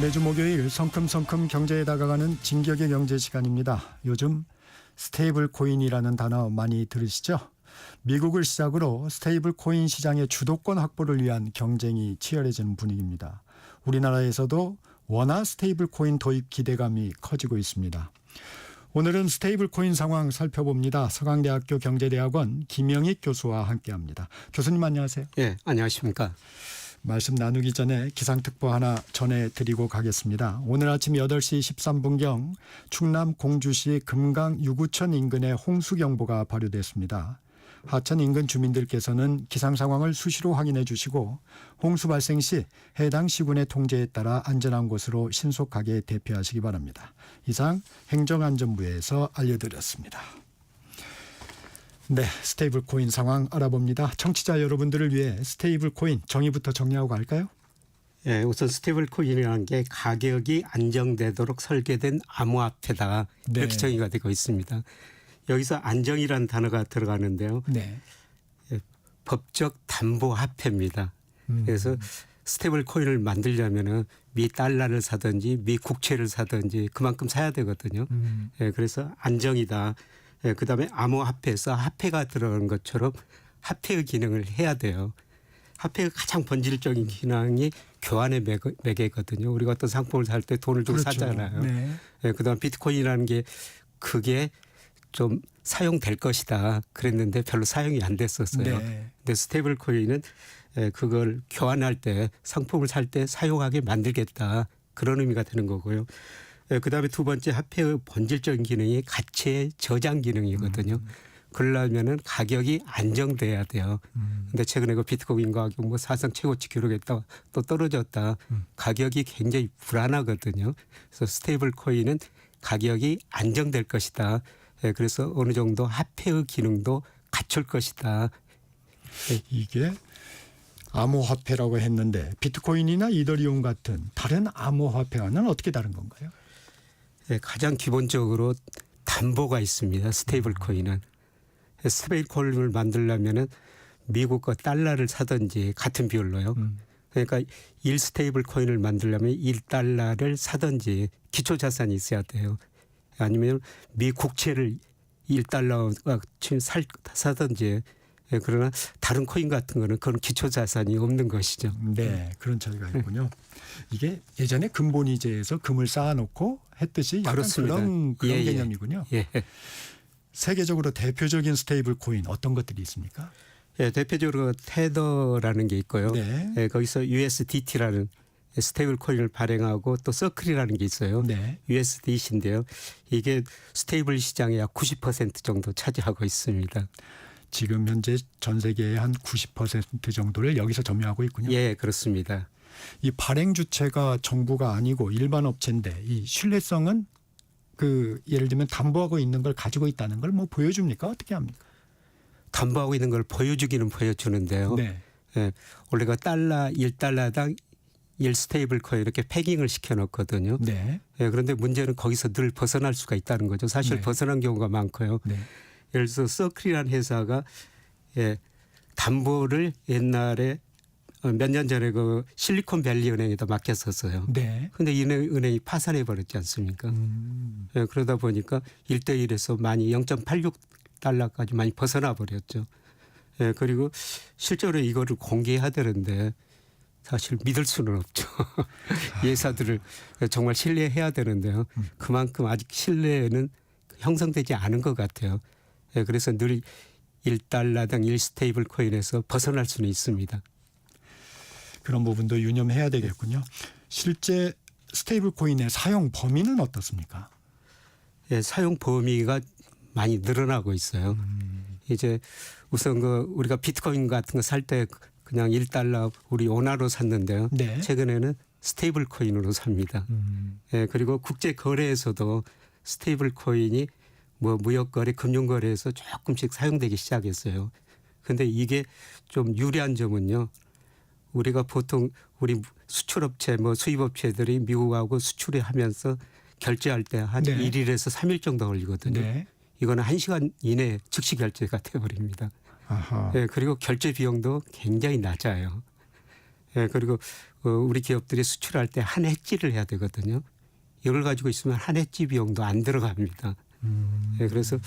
매주 목요일 성큼성큼 경제에 다가가는 진격의 경제 시간입니다. 요즘 스테이블 코인이라는 단어 많이 들으시죠? 미국을 시작으로 스테이블 코인 시장의 주도권 확보를 위한 경쟁이 치열해지는 분위기입니다. 우리나라에서도 원화 스테이블 코인 도입 기대감이 커지고 있습니다. 오늘은 스테이블 코인 상황 살펴봅니다. 서강대학교 경제대학원 김영익 교수와 함께합니다. 교수님 안녕하세요. 예, 안녕하십니까. 말씀 나누기 전에 기상특보 하나 전해드리고 가겠습니다. 오늘 아침 8시 13분경 충남 공주시 금강 유구천 인근에 홍수경보가 발효됐습니다. 하천 인근 주민들께서는 기상 상황을 수시로 확인해 주시고 홍수 발생 시 해당 시군의 통제에 따라 안전한 곳으로 신속하게 대피하시기 바랍니다. 이상 행정안전부에서 알려드렸습니다. 네, 스테이블 코인 상황 알아봅니다. 청취자 여러분들을 위해 스테이블 코인 정의부터 정리하고 갈까요? 예, 우선 스테이블 코인이라는 게 가격이 안정되도록 설계된 암호화폐다. 네. 이렇게 정의가 되고 있습니다. 여기서 안정이라는 단어가 들어가는데요. 네. 예, 법적 담보 화폐입니다. 그래서 스테이블 코인을 만들려면은 미 달러를 사든지 미 국채를 사든지 그만큼 사야 되거든요. 예, 그래서 안정이다. 예, 그다음에 암호화폐에서 화폐가 들어가는 것처럼 화폐의 기능을 해야 돼요. 화폐의 가장 본질적인 기능이 교환의 매개거든요. 우리가 어떤 상품을 살 때 돈을 주고 그렇죠. 사잖아요. 네. 예, 그다음 비트코인이라는 게 그게 좀 사용될 것이다 그랬는데 별로 사용이 안 됐었어요. 네. 근데 스테이블 코인은 그걸 교환할 때 상품을 살 때 사용하게 만들겠다 그런 의미가 되는 거고요. 그다음에 두 번째 화폐의 본질적인 기능이 가치의 저장 기능이거든요. 그러려면은 가격이 안정돼야 돼요. 근데 최근에 그 비트코인 가격 뭐 사상 최고치 기록했다 또 떨어졌다. 가격이 굉장히 불안하거든요. 그래서 스테이블 코인은 가격이 안정될 것이다. 그래서 어느 정도 화폐의 기능도 갖출 것이다. 이게 암호화폐라고 했는데 비트코인이나 이더리움 같은 다른 암호화폐와는 어떻게 다른 건가요? 가장 기본적으로 담보가 있습니다. 스테이블 코인은. 스테이블 코인을 만들려면은 미국과 달러를 사든지 같은 비율로요. 그러니까 1 스테이블 코인을 만들려면 1달러를 사든지 기초 자산이 있어야 돼요. 아니면 미 국채를 1달러가 사든지. 그러나 다른 코인 같은 거는 그런 기초 자산이 없는 것이죠. 네, 그런 차이가 있군요. 이게 예전에 금본위제에서 금을 쌓아놓고 했듯이 약간 그렇습니다. 그런 예, 개념이군요. 예. 세계적으로 대표적인 스테이블 코인 어떤 것들이 있습니까? 예, 대표적으로 테더라는 게 있고요. 네. 거기서 USDT라는 스테이블 코인을 발행하고 또 서클이라는 게 있어요. 네. USDC인데요. 이게 스테이블 시장의 약 90% 정도 차지하고 있습니다. 지금 현재 전 세계의 한 90% 정도를 여기서 점유하고 있군요. 예, 그렇습니다. 이 발행 주체가 정부가 아니고 일반 업체인데 이 신뢰성은 그 예를 들면 담보하고 있는 걸 가지고 있다는 걸 뭐 보여줍니까? 어떻게 합니까? 담보하고 있는 걸 보여주기는 보여주는데요. 네. 예, 원래가 1달러당 1 스테이블 코인 이렇게 패깅을 시켜놓거든요. 네. 예, 그런데 문제는 거기서 늘 벗어날 수가 있다는 거죠. 사실 네. 벗어난 경우가 많고요. 네. 예를 들어서 서클이라는 회사가 담보를 옛날에 몇 년 전에 그 실리콘밸리 은행에다 맡겼었어요. 네. 그런데 이 은행이 파산해 버렸지 않습니까? 예, 그러다 보니까 1대1에서 많이 0.86달러까지 많이 벗어나 버렸죠. 예, 그리고 실제로 이거를 공개해야 되는데 사실 믿을 수는 없죠. 예사들을 정말 신뢰해야 되는데요. 그만큼 아직 신뢰는 형성되지 않은 것 같아요. 예, 그래서 늘 1달러당 1 스테이블 코인에서 벗어날 수는 있습니다. 그런 부분도 유념해야 되겠군요. 실제 스테이블 코인의 사용 범위는 어떻습니까? 예, 사용 범위가 많이 늘어나고 있어요. 이제 우선 우리가 비트코인 같은 거 살 때 그냥 1달러 우리 원화로 샀는데요. 네. 최근에는 스테이블 코인으로 삽니다. 예, 그리고 국제 거래에서도 스테이블 코인이 뭐 무역거래, 금융거래에서 조금씩 사용되기 시작했어요. 그런데 이게 좀 유리한 점은요. 우리가 보통 우리 수출업체 뭐 수입업체들이 미국하고 수출을 하면서 결제할 때 한 네. 1일에서 3일 정도 걸리거든요. 네. 이거는 1시간 이내에 즉시 결제가 돼버립니다. 아하. 예, 그리고 결제 비용도 굉장히 낮아요. 예, 그리고 우리 기업들이 수출할 때 한 해지를 해야 되거든요. 이걸 가지고 있으면 한 해지 비용도 안 들어갑니다. 예, 그래서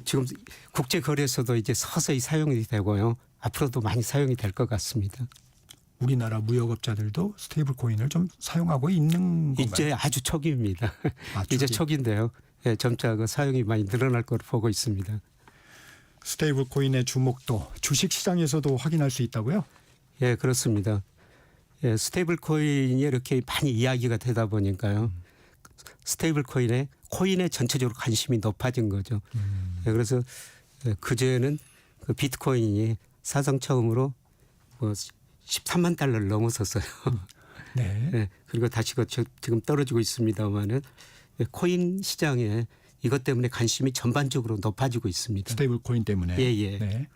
지금 국제 거래에서도 이제 서서히 사용이 되고요. 앞으로도 많이 사용이 될 것 같습니다. 우리나라 무역업자들도 스테이블 코인을 좀 사용하고 있는 건가요? 이제 아주 초기입니다. 아, 이제 초기. 초기인데요. 예, 점차 그 사용이 많이 늘어날 거로 보고 있습니다. 스테이블 코인의 주목도 주식 시장에서도 확인할 수 있다고요? 예, 그렇습니다. 예, 스테이블 코인이 이렇게 많이 이야기가 되다 보니까요. 스테이블 코인에 전체적으로 관심이 높아진 거죠. 예, 그래서 그제는 그 비트코인이 사상 처음으로 뭐 13만 달러를 넘어섰어요. 네. 예, 그리고 다시 지금 떨어지고 있습니다만은 코인 시장에 이것 때문에 관심이 전반적으로 높아지고 있습니다. 스테이블 코인 때문에. 예, 예. 네.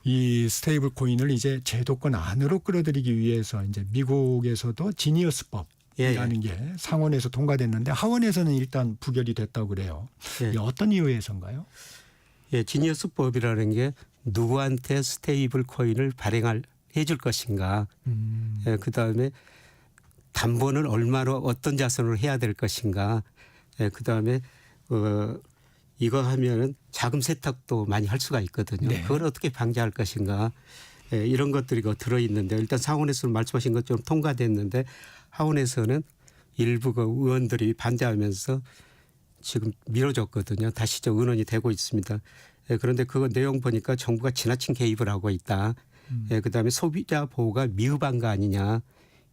이 스테이블 코인을 이제 제도권 안으로 끌어들이기 위해서 이제 미국에서도 지니어스법이라는 게 상원에서 통과됐는데 하원에서는 일단 부결이 됐다고 그래요. 예. 이게 어떤 이유에서인가요? 예, 지니어스법이라는 게 누구한테 스테이블 코인을 발행할 해줄 것인가. 예, 그다음에 담보는 얼마로 어떤 자산으로 해야 될 것인가. 예, 그다음에 이거 하면은 자금 세탁도 많이 할 수가 있거든요. 네. 그걸 어떻게 방지할 것인가. 예, 이런 것들이 들어있는데 일단 상원에서는 말씀하신 것처럼 통과됐는데 하원에서는 일부 그 의원들이 반대하면서 지금 미뤄졌거든요. 다시 의논이 되고 있습니다. 예, 그런데 그 내용 보니까 정부가 지나친 개입을 하고 있다. 예, 그다음에 소비자 보호가 미흡한 거 아니냐.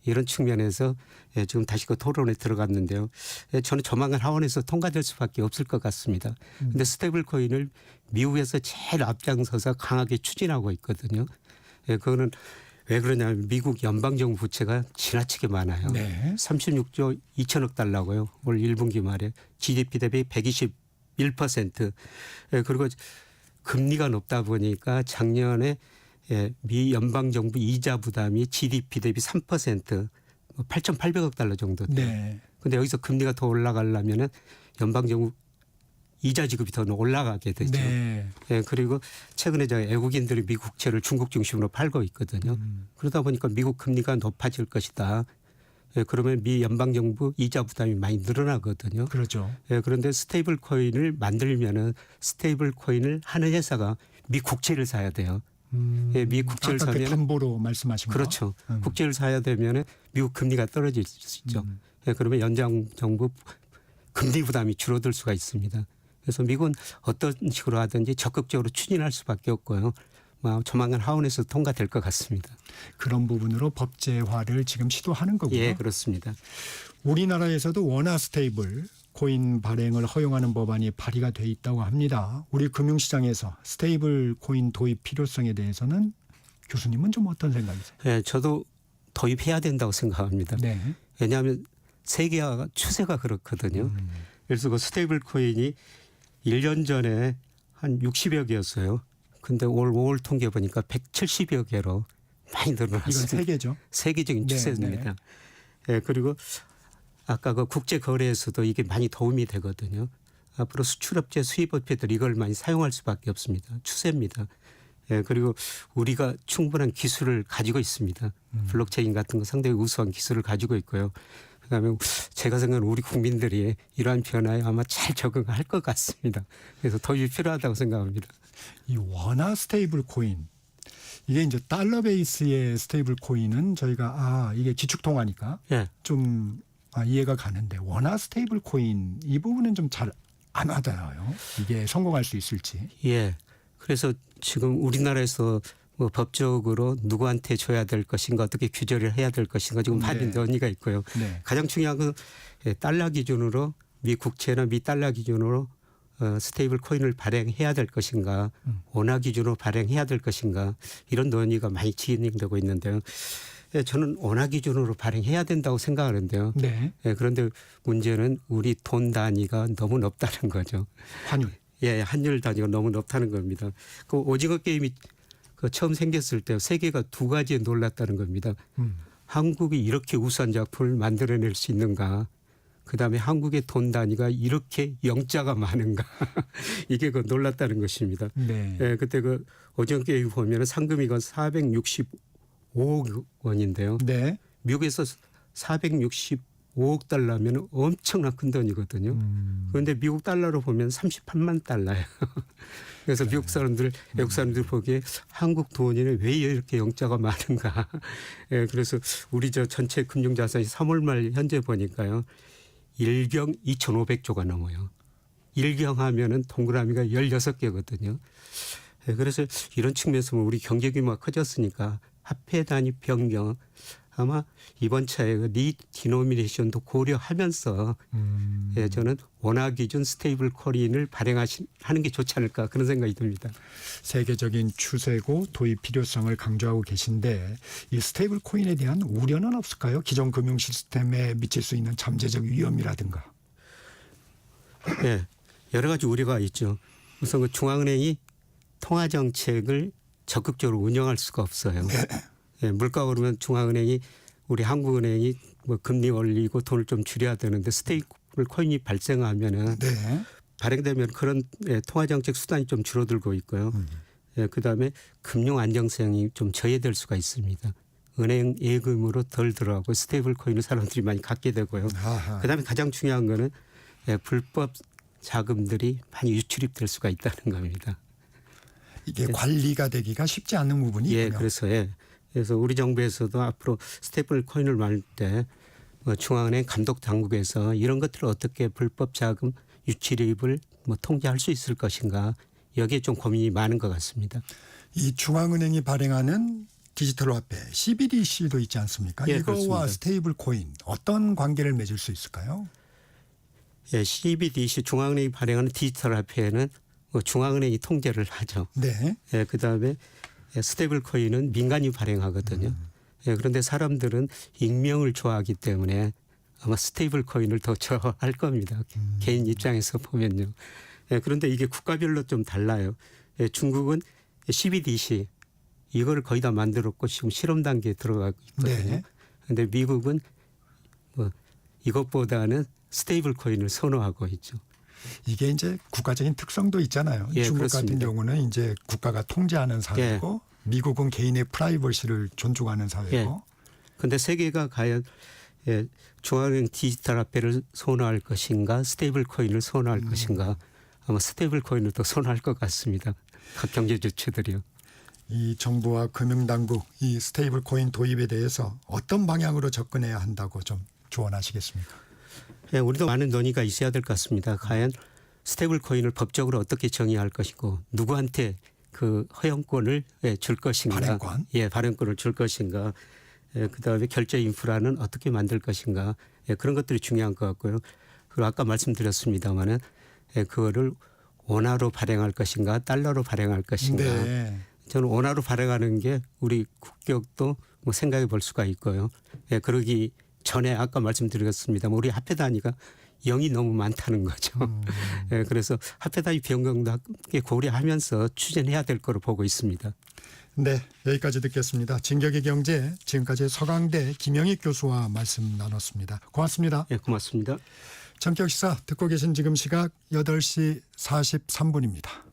이런 측면에서 예, 지금 다시 그 토론에 들어갔는데요. 예, 저는 조만간 하원에서 통과될 수밖에 없을 것 같습니다. 그런데 스테이블 코인을 미국에서 제일 앞장서서 강하게 추진하고 있거든요. 예, 그거는 왜 그러냐면 미국 연방정부 부채가 지나치게 많아요. 네. 36조 2천억 달러고요. 올 1분기 말에 GDP 대비 121%. 예, 그리고 금리가 높다 보니까 작년에 예, 미 연방정부 이자 부담이 GDP 대비 3% 8,800억 달러 정도 돼요. 네. 그런데 여기서 금리가 더 올라가려면은 연방정부 이자 지급이 더 올라가게 되죠. 네. 예, 그리고 최근에 외국인들이 미국 국채를 중국 중심으로 팔고 있거든요. 그러다 보니까 미국 금리가 높아질 것이다. 예, 그러면 미 연방정부 이자 부담이 많이 늘어나거든요. 그렇죠. 예, 그런데 스테이블 코인을 만들면은 스테이블 코인을 하는 회사가 미 국채를 사야 돼요. 예, 미 국채를 아까 그 사면 담보로 말씀하신 거. 그렇죠. 국채를 사야 되면은 미국 금리가 떨어질 수 있죠. 예, 그러면 연장 정부 금리 부담이 줄어들 수가 있습니다. 그래서 미국은 어떤 식으로 하든지 적극적으로 추진할 수밖에 없고요. 조만간 하원에서 통과될 것 같습니다. 그런 부분으로 법제화를 지금 시도하는 거고요. 예, 그렇습니다. 우리나라에서도 원화 스테이블 코인 발행을 허용하는 법안이 발의가 돼 있다고 합니다. 우리 금융시장에서 스테이블 코인 도입 필요성에 대해서는 교수님은 좀 어떤 생각이세요? 예, 저도 도입해야 된다고 생각합니다. 네. 왜냐하면 세계가 추세가 그렇거든요. 그래서 그 스테이블 코인이 1년 전에 한 60여 개였어요. 근데 올 5월 통계 보니까 170여 개로 많이 이건 늘어났습니다. 세계죠. 세계적인 네, 추세입니다. 예, 그리고 아까 그 국제 거래에서도 이게 많이 도움이 되거든요. 앞으로 수출업체, 수입업체들 이걸 많이 사용할 수밖에 없습니다. 추세입니다. 예, 그리고 우리가 충분한 기술을 가지고 있습니다. 블록체인 같은 거 상당히 우수한 기술을 가지고 있고요. 그다음에 제가 생각하는 우리 국민들이 이러한 변화에 아마 잘 적응할 것 같습니다. 그래서 도입이 필요하다고 생각합니다. 이 원화 스테이블 코인 이게 이제 달러 베이스의 스테이블 코인은 저희가 이게 기축통화니까 예. 좀 이해가 가는데 원화 스테이블 코인 이 부분은 좀 잘 안 와닿아요. 이게 성공할 수 있을지. 예. 그래서 지금 우리나라에서 뭐 법적으로 누구한테 줘야 될 것인가 어떻게 규제를 해야 될 것인가 지금 많은 논의가 있고요. 네. 가장 중요한 건 달러 기준으로 미 국채나 미 달러 기준으로 스테이블 코인을 발행해야 될 것인가 원화 기준으로 발행해야 될 것인가 이런 논의가 많이 진행되고 있는데요. 저는 원화 기준으로 발행해야 된다고 생각하는데요. 네. 그런데 문제는 우리 돈 단위가 너무 높다는 거죠. 환율. 예, 환율 단위가 너무 높다는 겁니다. 그 오징어 게임이 처음 생겼을 때 세계가 두 가지에 놀랐다는 겁니다. 한국이 이렇게 우수한 작품을 만들어낼 수 있는가. 그다음에 한국의 돈 단위가 이렇게 영자가 많은가. 이게 놀랐다는 것입니다. 네. 예, 그때 오징어 게임 보면 상금이 465 5억 원인데요. 네. 미국에서 465억 달러면 엄청난 큰 돈이거든요. 그런데 미국 달러로 보면 38만 달러예요. 그래서 미국 사람들, 외국 사람들 보기에 한국 돈이 왜 이렇게 영자가 많은가. 예, 그래서 우리 저 전체 금융자산이 3월 말 현재 보니까요. 1경 2,500조가 넘어요. 1경 하면은 동그라미가 16개거든요. 예, 그래서 이런 측면에서 보면 우리 경제 규모가 커졌으니까 화폐 단위 변경 아마 이번 차에 리디노미네이션도 고려하면서 예, 저는 원화 기준 스테이블 코인을 발행하는 게 좋지 않을까 그런 생각이 듭니다. 세계적인 추세고 도입 필요성을 강조하고 계신데 이 스테이블 코인에 대한 우려는 없을까요? 기존 금융 시스템에 미칠 수 있는 잠재적 위험이라든가. 예, 여러 가지 우려가 있죠. 우선 그 중앙은행이 통화 정책을 적극적으로 운영할 수가 없어요. 예, 물가 오르면 중앙은행이 우리 한국은행이 뭐 금리 올리고 돈을 좀 줄여야 되는데 스테이블 코인이 발생하면은 네. 발행되면 그런 예, 통화 정책 수단이 좀 줄어들고 있고요. 예, 그다음에 금융 안정성이 좀 저해될 수가 있습니다. 은행 예금으로 덜 들어가고 스테이블 코인을 사람들이 많이 갖게 되고요. 아하. 그다음에 가장 중요한 거는 예, 불법 자금들이 많이 유출입될 수가 있다는 겁니다. 이게 관리가 되기가 쉽지 않은 부분이 예, 있군요. 그래서 우리 정부에서도 앞으로 스테이블 코인을 만들 때 중앙은행 감독 당국에서 이런 것들을 어떻게 불법 자금 유출입을 통제할 수 있을 것인가 여기에 좀 고민이 많은 것 같습니다. 이 중앙은행이 발행하는 디지털 화폐 CBDC도 있지 않습니까? 예, 이거와 그렇습니다. 스테이블 코인 어떤 관계를 맺을 수 있을까요? 예, CBDC 중앙은행이 발행하는 디지털 화폐는 중앙은행이 통제를 하죠. 네. 예, 그다음에 스테이블 코인은 민간이 발행하거든요. 예, 그런데 사람들은 익명을 좋아하기 때문에 아마 스테이블 코인을 더 좋아할 겁니다. 개인 입장에서 보면요. 예, 그런데 이게 국가별로 좀 달라요. 예, 중국은 CBDC 이거를 거의 다 만들었고 지금 실험 단계에 들어가고 있거든요. 그런데 네. 미국은 이것보다는 스테이블 코인을 선호하고 있죠. 이게 이제 국가적인 특성도 있잖아요. 예, 중국 그렇습니다. 같은 경우는 이제 국가가 통제하는 사회고 미국은 개인의 프라이버시를 존중하는 사회고. 그런데 세계가 과연 중앙은행 디지털 화폐를 선호할 것인가 스테이블 코인을 선호할 것인가 아마 스테이블 코인을 더 선호할 것 같습니다. 각 경제 주체들이요. 이 정부와 금융당국 이 스테이블 코인 도입에 대해서 어떤 방향으로 접근해야 한다고 좀 조언하시겠습니까? 예, 우리도 많은 논의가 있어야 될 것 같습니다. 과연 스테이블 코인을 법적으로 어떻게 정의할 것이고 누구한테 그 허용권을 줄 것인가. 발행권. 예, 발행권을 줄 것인가. 예, 그다음에 결제 인프라는 어떻게 만들 것인가. 예, 그런 것들이 중요한 것 같고요. 그리고 아까 말씀드렸습니다마는 그거를 원화로 발행할 것인가 달러로 발행할 것인가. 네. 저는 원화로 발행하는 게 우리 국격도 생각해 볼 수가 있고요. 예, 그러기 전에 아까 말씀드렸습니다만 우리 화폐 단위가 0이 너무 많다는 거죠. 예, 그래서 화폐 단위 변경도 함께 고려하면서 추진해야 될 거로 보고 있습니다. 네, 여기까지 듣겠습니다. 진격의 경제 지금까지 서강대 김영익 교수와 말씀 나눴습니다. 고맙습니다. 예, 고맙습니다. 전격시사 듣고 계신 지금 시각 8시 43분입니다.